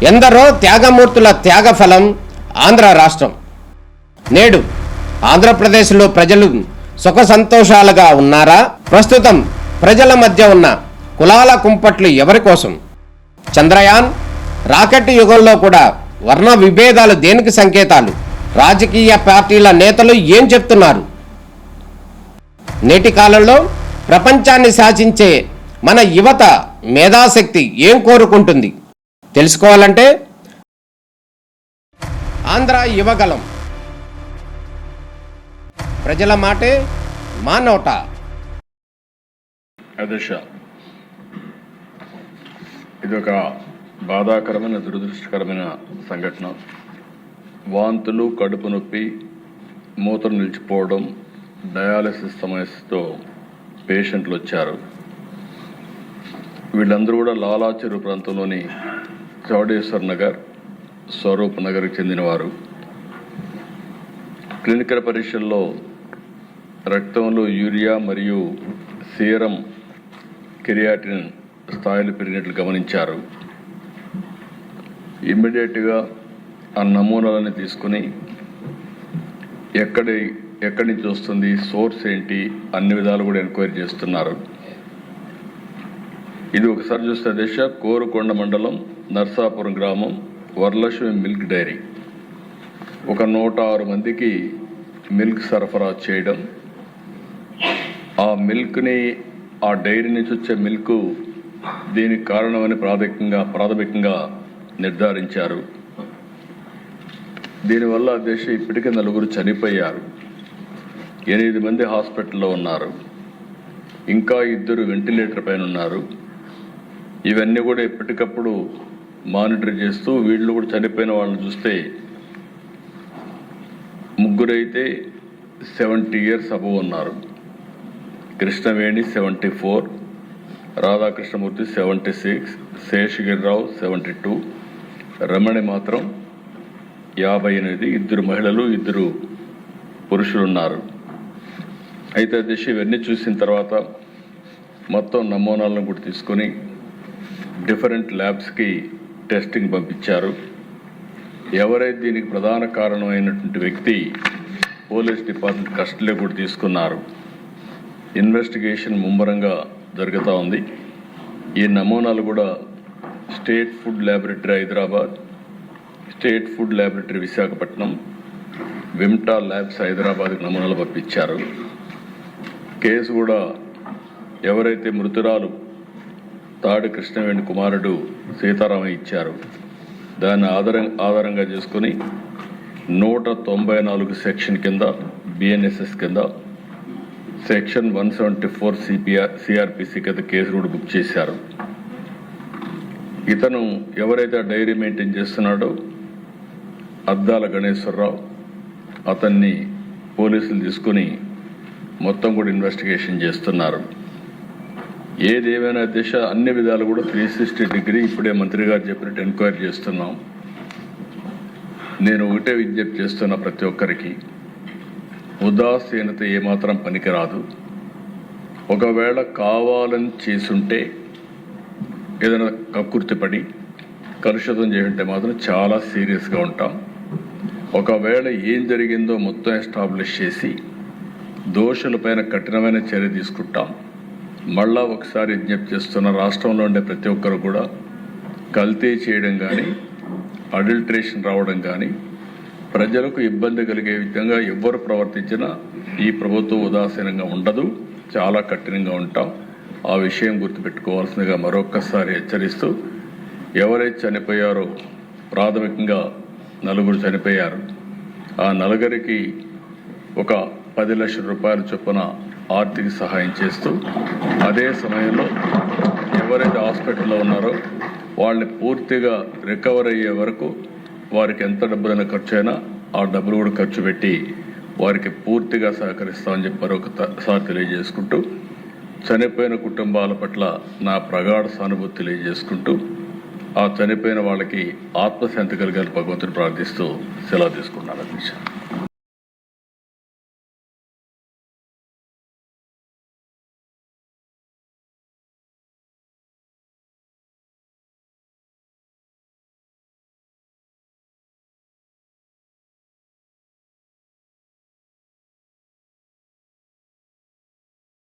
ఎందరో త్యాగమూర్తుల త్యాగఫలం ఆంధ్ర రాష్ట్రం. నేడు ఆంధ్రప్రదేశ్లో ప్రజలు సుఖ సంతోషాలుగా ఉన్నారా? ప్రస్తుతం ప్రజల మధ్య ఉన్న కులాల కుంపట్లు ఎవరి కోసం? చంద్రయాన్ రాకెట్ యుగంలో కూడా వర్ణ విభేదాలు దేనికి సంకేతాలు? రాజకీయ పార్టీల నేతలు ఏం చెప్తున్నారు? నేటి కాలంలో ప్రపంచాన్ని శాసించే మన యువత మేధాశక్తి ఏం కోరుకుంటుంది? తెలుసుకోవాలంటే ఆంధ్ర యువగలం. ప్రజల మాటే మా నోట. అధ్యక్ష, ఇది ఒక బాధాకరమైన దురదృష్టకరమైన సంఘటన. వాంతులు, కడుపు నొప్పి, మూత్రం నిలిచిపోవడం, డయాలసిస్ సమస్యతో పేషెంట్లు వచ్చారు. వీళ్ళందరూ కూడా లాలా చెరువు ప్రాంతంలోని చౌడేశ్వర్ నగర్, స్వరూప్ నగర్కి చెందినవారు. క్లినికల్ పరీక్షల్లో రక్తంలో యూరియా మరియు సీరం కెరియాటిన్ స్థాయిలు పెరిగినట్లు గమనించారు. ఇమ్మీడియట్గా ఆ నమూనాలని తీసుకుని ఎక్కడి నుంచి వస్తుంది, సోర్స్ ఏంటి, అన్ని విధాలు కూడా ఎంక్వైరీ చేస్తున్నారు. ఇది ఒకసారి చూస్తే దిశ కోరుకొండ మండలం నర్సాపురం గ్రామం వరలక్ష్మి మిల్క్ డైరీ ఒక 106 మందికి మిల్క్ సరఫరా చేయడం, ఆ మిల్క్ని, ఆ డైరీ నుంచి వచ్చే మిల్క్ దీనికి కారణమని ప్రాథమికంగా నిర్ధారించారు. దీనివల్ల దేశ ఇప్పటికే 4 చనిపోయారు, 8 మంది హాస్పిటల్లో ఉన్నారు, ఇంకా 2 వెంటిలేటర్ పైన ఉన్నారు. ఇవన్నీ కూడా ఎప్పటికప్పుడు మానిటర్ చేస్తూ వీళ్ళు కూడా చనిపోయిన వాళ్ళని చూస్తే 3 అయితే 70 years అబవ్ ఉన్నారు. కృష్ణవేణి 74, రాధాకృష్ణమూర్తి 76, శేషగిరిరావు 72, రమణి మాత్రం 58. 2 మహిళలు, 2 పురుషులు ఉన్నారు. అయితే దిశ ఇవన్నీ చూసిన తర్వాత మొత్తం నమూనాలను కూడా తీసుకొని డిఫరెంట్ ల్యాబ్స్కి టెస్టింగ్ పంపించారు. ఎవరైతే దీనికి ప్రధాన కారణమైనటువంటి వ్యక్తి పోలీస్ డిపార్ట్మెంట్ కస్టడీలో కూడా తీసుకున్నారు. ఇన్వెస్టిగేషన్ ముమ్మరంగా జరుగుతూ ఉంది. ఈ నమూనాలు కూడా state food laboratory Hyderabad, state food laboratory Visakhapatnam, Vimta labs హైదరాబాద్కి నమూనాలు పంపించారు. కేసు కూడా ఎవరైతే మృతురాలు తాడి కృష్ణవేణి కుమారుడు సీతారామయ్య ఇచ్చారు, దాన్ని ఆధారంగా చేసుకుని 194 సెక్షన్ కింద, బిఎన్ఎస్ఎస్ కింద, సెక్షన్ 174 సిఆర్పిసి కింద కేసు కూడా బుక్ చేశారు. ఇతను ఎవరైతే డైరీ మెయింటైన్ చేస్తున్నాడో అద్దాల గణేశ్వరరావు, అతన్ని పోలీసులు తీసుకుని మొత్తం కూడా ఇన్వెస్టిగేషన్ చేస్తున్నారు. ఏదేమైనా దిశ అన్ని విధాలు కూడా 360 డిగ్రీ ఇప్పుడే మంత్రి గారు చెప్పినట్టు ఎంక్వైరీ చేస్తున్నాం. నేను ఒకటే విజ్ఞప్తి చేస్తున్నా, ప్రతి ఒక్కరికి ఉదాసీనత ఏమాత్రం పనికిరాదు. ఒకవేళ కావాలని చేసుంటే, ఏదైనా కక్కుర్తిపడి కలుషితం చేస్తుంటే మాత్రం చాలా సీరియస్గా ఉంటాం. ఒకవేళ ఏం జరిగిందో మొత్తం ఎస్టాబ్లిష్ చేసి దోషులపైన కఠినమైన చర్య తీసుకుంటాం. మళ్ళా ఒకసారి విజ్ఞప్తి చేస్తున్న, రాష్ట్రంలో ఉండే ప్రతి ఒక్కరు కూడా కల్తీ చేయడం కానీ, అడల్ట్రేషన్ రావడం కానీ, ప్రజలకు ఇబ్బంది కలిగే విధంగా ఎవ్వరు ప్రవర్తించినా ఈ ప్రభుత్వం ఉదాసీనంగా ఉండదు, చాలా కఠినంగా ఉంటాం. ఆ విషయం గుర్తుపెట్టుకోవాల్సిందిగా మరొక్కసారి హెచ్చరిస్తూ, ఎవరైతే చనిపోయారో ప్రాథమికంగా 4 చనిపోయారు. ఆ 4కి ఒక 10 లక్షల రూపాయల చొప్పున ఆర్థిక సహాయం చేస్తూ, అదే సమయంలో ఎవరైతే హాస్పిటల్లో ఉన్నారో వాళ్ళని పూర్తిగా రికవర్ అయ్యే వరకు వారికి ఎంత డబ్బులైనా ఖర్చు అయినా ఆ డబ్బులు కూడా ఖర్చు పెట్టి వారికి పూర్తిగా సహకరిస్తామని చెప్పి మరొకసారి తెలియజేసుకుంటూ, చనిపోయిన కుటుంబాల పట్ల నా ప్రగాఢ సానుభూతి తెలియజేసుకుంటూ, ఆ చనిపోయిన వాళ్ళకి ఆత్మశాంతి కలిగాలి భగవంతుని ప్రార్థిస్తూ సెలవు తీసుకున్నాను. అధ్యక్ష.